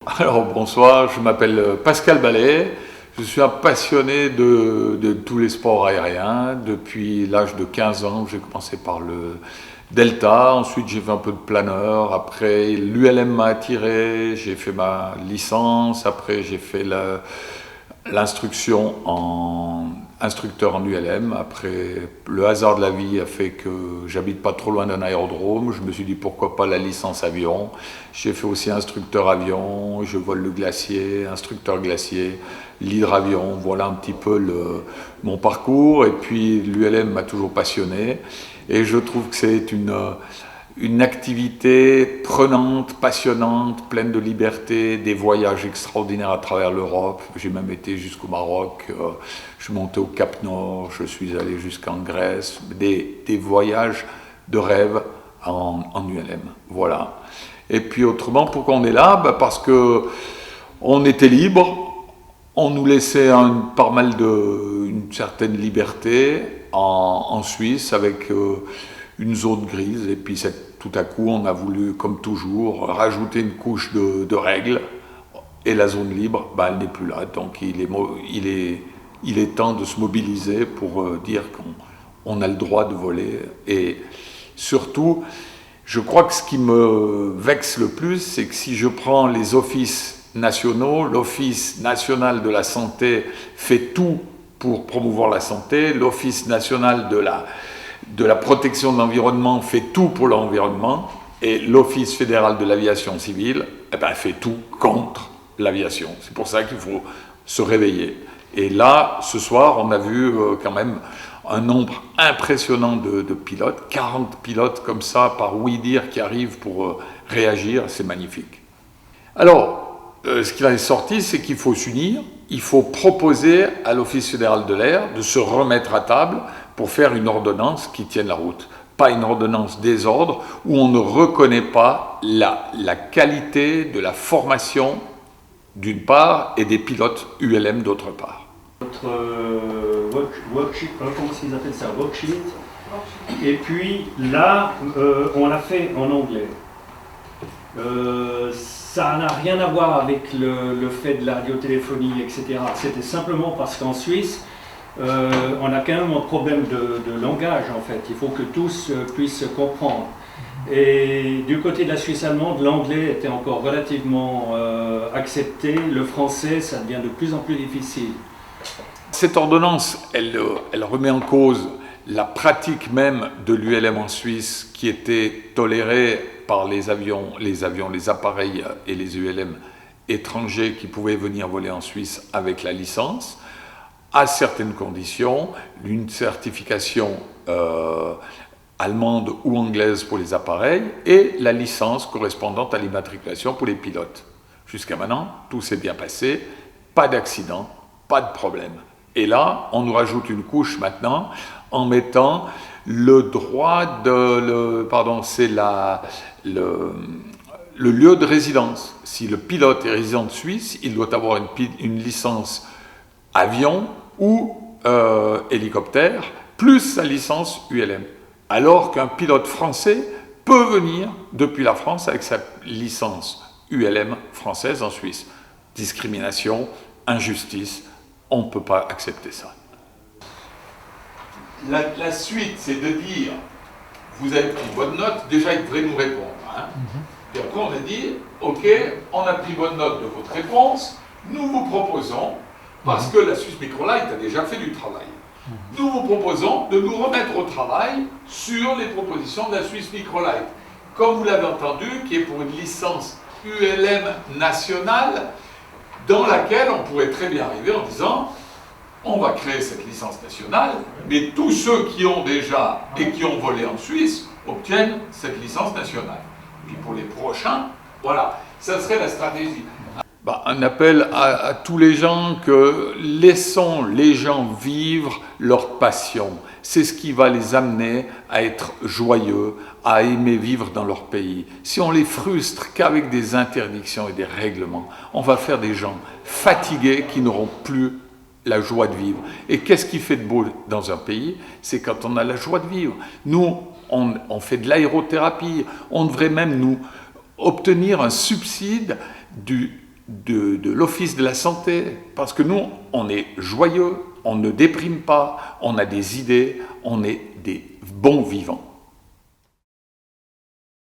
Alors bonsoir, je m'appelle Pascal Ballet, je suis un passionné de tous les sports aériens. Depuis l'âge de 15 ans, j'ai commencé par le Delta, ensuite j'ai fait un peu de planeur, après l'ULM m'a attiré, j'ai fait ma licence, après j'ai fait l'instruction en instructeur en ULM. Après, le hasard de la vie a fait que j'habite pas trop loin d'un aérodrome. Je me suis dit pourquoi pas la licence avion. J'ai fait aussi instructeur avion, je vole le glacier, instructeur glacier, l'hydravion. Voilà un petit peu mon parcours. Et puis l'ULM m'a toujours passionné. Et je trouve que c'est une activité prenante, passionnante, pleine de liberté, des voyages extraordinaires à travers l'Europe. J'ai même été jusqu'au Maroc, je suis monté au Cap Nord, je suis allé jusqu'en Grèce, des voyages de rêve en ULM. Voilà. Et puis autrement, pourquoi on est là? Parce que on était libre, on nous laissait une certaine liberté en Suisse avec une zone grise, et puis tout à coup on a voulu, comme toujours, rajouter une couche de règles, et la zone libre, elle n'est plus là, donc il est temps de se mobiliser pour dire qu'on a le droit de voler. Et surtout, je crois que ce qui me vexe le plus, c'est que si je prends les offices nationaux, l'Office national de la santé fait tout pour promouvoir la santé, l'Office national de la protection de l'environnement fait tout pour l'environnement, et l'Office fédéral de l'aviation civile fait tout contre l'aviation. C'est pour ça qu'il faut se réveiller. Et là, ce soir, on a vu quand même un nombre impressionnant de pilotes, 40 pilotes comme ça par oui-dire qui arrivent pour réagir, c'est magnifique. Alors, ce qu'il en est sorti, c'est qu'il faut s'unir, il faut proposer à l'Office fédéral de l'air de se remettre à table pour faire une ordonnance qui tienne la route. Pas une ordonnance désordre où on ne reconnaît pas la qualité de la formation d'une part et des pilotes ULM d'autre part. Notre worksheet, comment ils appellent ça, worksheet. Et puis là, on l'a fait en anglais. Ça n'a rien à voir avec le fait de la radiotéléphonie, etc. C'était simplement parce qu'en Suisse, on a quand même un problème de langage en fait. Il faut que tous puissent se comprendre. Et du côté de la Suisse allemande, l'anglais était encore relativement accepté. Le français, ça devient de plus en plus difficile. Cette ordonnance, elle remet en cause la pratique même de l'ULM en Suisse qui était tolérée par les appareils et les ULM étrangers qui pouvaient venir voler en Suisse avec la licence, à certaines conditions, une certification allemande ou anglaise pour les appareils et la licence correspondante à l'immatriculation pour les pilotes. Jusqu'à maintenant, tout s'est bien passé, pas d'accident, pas de problème. Et là, on nous rajoute une couche maintenant en mettant le droit c'est le lieu de résidence. Si le pilote est résident suisse, il doit avoir une licence avion ou hélicoptère, plus sa licence ULM. Alors qu'un pilote français peut venir depuis la France avec sa licence ULM française en Suisse. Discrimination, injustice, on ne peut pas accepter ça. La suite, c'est de dire, vous avez pris bonne note, déjà il devrait nous répondre. Et après on a dit, ok, on a pris bonne note de votre réponse, nous vous proposons, parce que la Swiss Microlight a déjà fait du travail, nous vous proposons de nous remettre au travail sur les propositions de la Swiss Microlight, comme vous l'avez entendu, qui est pour une licence ULM nationale, dans laquelle on pourrait très bien arriver en disant on va créer cette licence nationale, mais tous ceux qui ont déjà et qui ont volé en Suisse obtiennent cette licence nationale. Puis pour les prochains, voilà, ça serait la stratégie. Un appel à tous les gens que laissons les gens vivre leur passion. C'est ce qui va les amener à être joyeux, à aimer vivre dans leur pays. Si on les frustre qu'avec des interdictions et des règlements, on va faire des gens fatigués qui n'auront plus la joie de vivre. Et qu'est-ce qui fait de beau dans un pays? C'est quand on a la joie de vivre. Nous, on fait de l'aérothérapie. On devrait même, nous, obtenir un subside de l'Office de la santé, parce que nous, on est joyeux, on ne déprime pas, on a des idées, on est des bons vivants.